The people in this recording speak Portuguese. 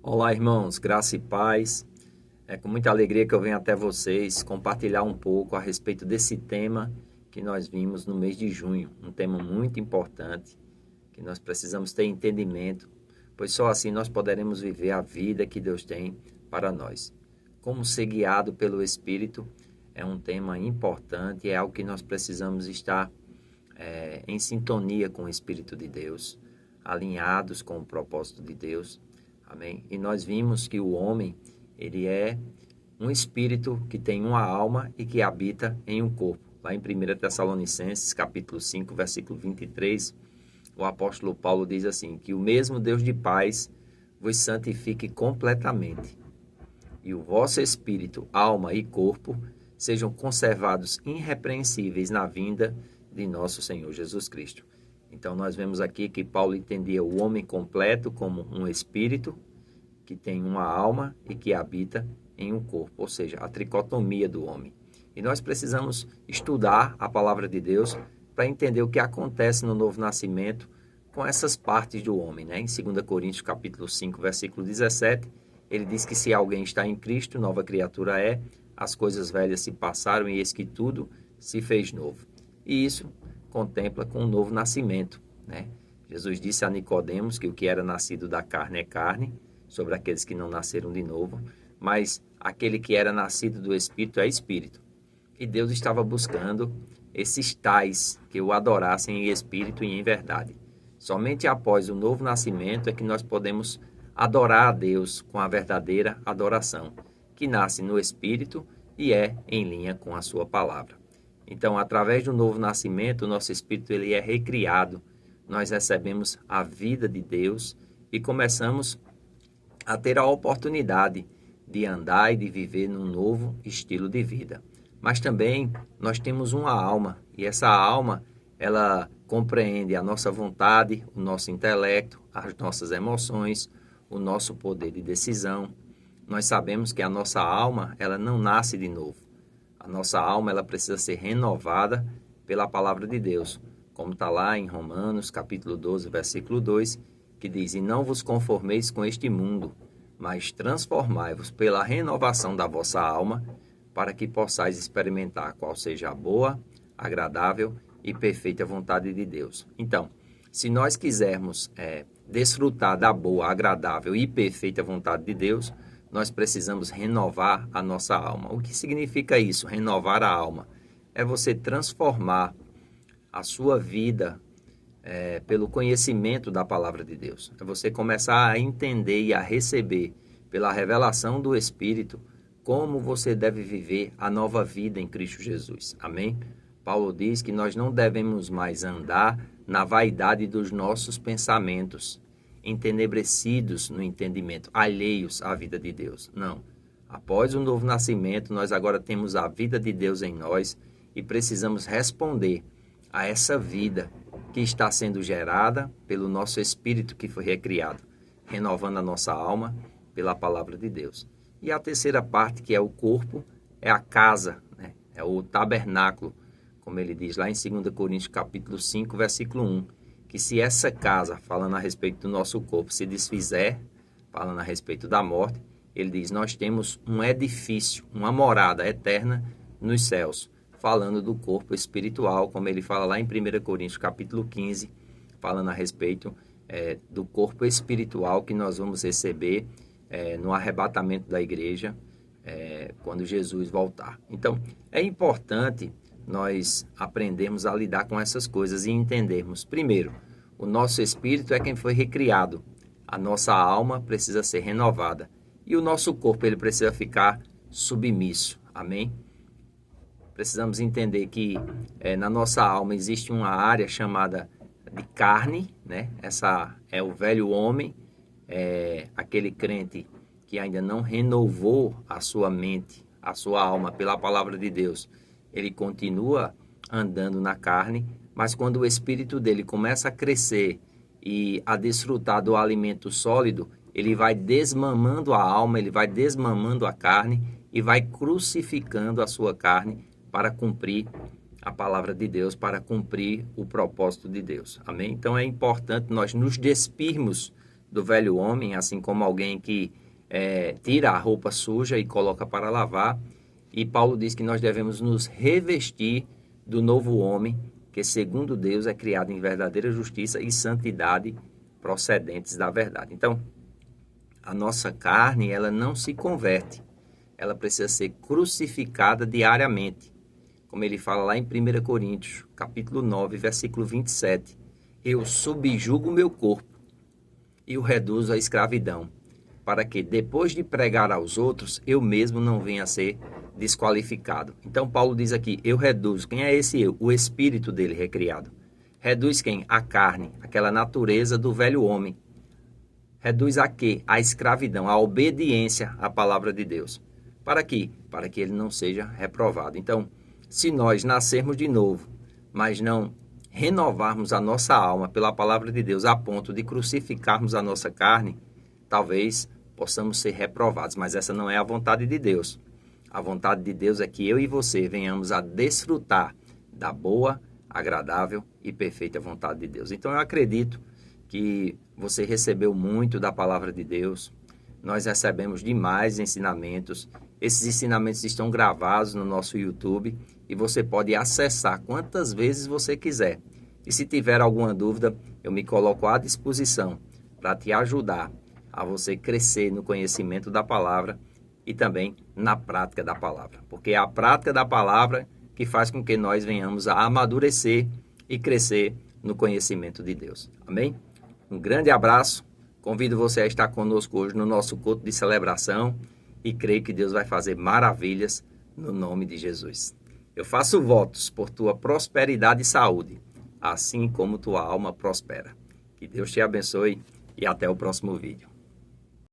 Olá, irmãos, graça e paz. É com muita alegria que eu venho até vocês compartilhar um pouco a respeito desse tema que nós vimos no mês de junho. Um tema muito importante, que nós precisamos ter entendimento, pois só assim nós poderemos viver a vida que Deus tem para nós. Como ser guiado pelo Espírito é um tema importante, é algo que nós precisamos estar em sintonia com o Espírito de Deus, alinhados com o propósito de Deus. Amém? E nós vimos que o homem, ele é um espírito que tem uma alma e que habita em um corpo. Lá em 1 Tessalonicenses, capítulo 5, versículo 23, o apóstolo Paulo diz assim, que o mesmo Deus de paz vos santifique completamente, e o vosso espírito, alma e corpo sejam conservados irrepreensíveis na vinda de nosso Senhor Jesus Cristo. Então, nós vemos aqui que Paulo entendia o homem completo como um espírito que tem uma alma e que habita em um corpo, ou seja, a tricotomia do homem. E nós precisamos estudar a palavra de Deus para entender o que acontece no novo nascimento com essas partes do homem, né? Em 2 Coríntios, capítulo 5, versículo 17, ele diz que se alguém está em Cristo, nova criatura é, as coisas velhas se passaram e eis que tudo se fez novo. E isso contempla com o novo nascimento, né? Jesus disse a Nicodemos que o que era nascido da carne é carne, sobre aqueles que não nasceram de novo, mas aquele que era nascido do Espírito é Espírito. E Deus estava buscando esses tais que o adorassem em espírito e em verdade. Somente após o novo nascimento é que nós podemos adorar a Deus com a verdadeira adoração, que nasce no Espírito e é em linha com a sua palavra. Então, através do novo nascimento, o nosso espírito ele é recriado. Nós recebemos a vida de Deus e começamos a ter a oportunidade de andar e de viver num novo estilo de vida. Mas também nós temos uma alma, e essa alma, ela compreende a nossa vontade, o nosso intelecto, as nossas emoções, o nosso poder de decisão. Nós sabemos que a nossa alma, ela não nasce de novo. A nossa alma ela precisa ser renovada pela palavra de Deus, como está lá em Romanos, capítulo 12, versículo 2, que diz, e não vos conformeis com este mundo, mas transformai-vos pela renovação da vossa alma, para que possais experimentar qual seja a boa, agradável e perfeita vontade de Deus. Então, se nós quisermos desfrutar da boa, agradável e perfeita vontade de Deus, nós precisamos renovar a nossa alma. O que significa isso, renovar a alma? É você transformar a sua vida pelo conhecimento da palavra de Deus. É você começar a entender e a receber pela revelação do Espírito como você deve viver a nova vida em Cristo Jesus. Amém? Paulo diz que nós não devemos mais andar na vaidade dos nossos pensamentos, entenebrecidos no entendimento, alheios à vida de Deus. Não. Após o novo nascimento, nós agora temos a vida de Deus em nós e precisamos responder a essa vida que está sendo gerada pelo nosso espírito que foi recriado, renovando a nossa alma pela palavra de Deus. E a terceira parte, que é o corpo, é a casa, né? É o tabernáculo, como ele diz lá em 2 Coríntios capítulo 5, versículo 1, que se essa casa, falando a respeito do nosso corpo, se desfizer, falando a respeito da morte, ele diz, nós temos um edifício, uma morada eterna nos céus, falando do corpo espiritual, como ele fala lá em 1 Coríntios capítulo 15, falando a respeito do corpo espiritual que nós vamos receber no arrebatamento da igreja, quando Jesus voltar. Então, é importante nós aprendermos a lidar com essas coisas e entendermos, primeiro, o nosso espírito é quem foi recriado, a nossa alma precisa ser renovada e o nosso corpo ele precisa ficar submisso, amém? Precisamos entender que na nossa alma existe uma área chamada de carne, né? Essa é o velho homem, aquele crente que ainda não renovou a sua mente, a sua alma pela palavra de Deus. Ele continua andando na carne, mas quando o espírito dele começa a crescer e a desfrutar do alimento sólido, ele vai desmamando a alma, ele vai desmamando a carne e vai crucificando a sua carne para cumprir a palavra de Deus, para cumprir o propósito de Deus. Amém? Então é importante nós nos despirmos do velho homem, assim como alguém que tira a roupa suja e coloca para lavar. E Paulo diz que nós devemos nos revestir do novo homem, que segundo Deus é criado em verdadeira justiça e santidade procedentes da verdade. Então, a nossa carne, ela não se converte. Ela precisa ser crucificada diariamente. Como ele fala lá em 1 Coríntios, capítulo 9, versículo 27. Eu subjugo o meu corpo e o reduzo à escravidão, para que, depois de pregar aos outros, eu mesmo não venha a ser desqualificado. Então, Paulo diz aqui, eu reduzo. Quem é esse eu? O espírito dele recriado. Reduz quem? A carne, aquela natureza do velho homem. Reduz a quê? A escravidão, a obediência à palavra de Deus. Para quê? Para que ele não seja reprovado. Então, se nós nascermos de novo, mas não renovarmos a nossa alma pela palavra de Deus a ponto de crucificarmos a nossa carne, talvez possamos ser reprovados, mas essa não é a vontade de Deus. A vontade de Deus é que eu e você venhamos a desfrutar da boa, agradável e perfeita vontade de Deus. Então eu acredito que você recebeu muito da palavra de Deus. Nós recebemos demais ensinamentos. Esses ensinamentos estão gravados no nosso YouTube e você pode acessar quantas vezes você quiser. E se tiver alguma dúvida, eu me coloco à disposição para te ajudar a você crescer no conhecimento da palavra e também na prática da palavra. Porque é a prática da palavra que faz com que nós venhamos a amadurecer e crescer no conhecimento de Deus. Amém? Um grande abraço. Convido você a estar conosco hoje no nosso culto de celebração e creio que Deus vai fazer maravilhas no nome de Jesus. Eu faço votos por tua prosperidade e saúde, assim como tua alma prospera. Que Deus te abençoe e até o próximo vídeo.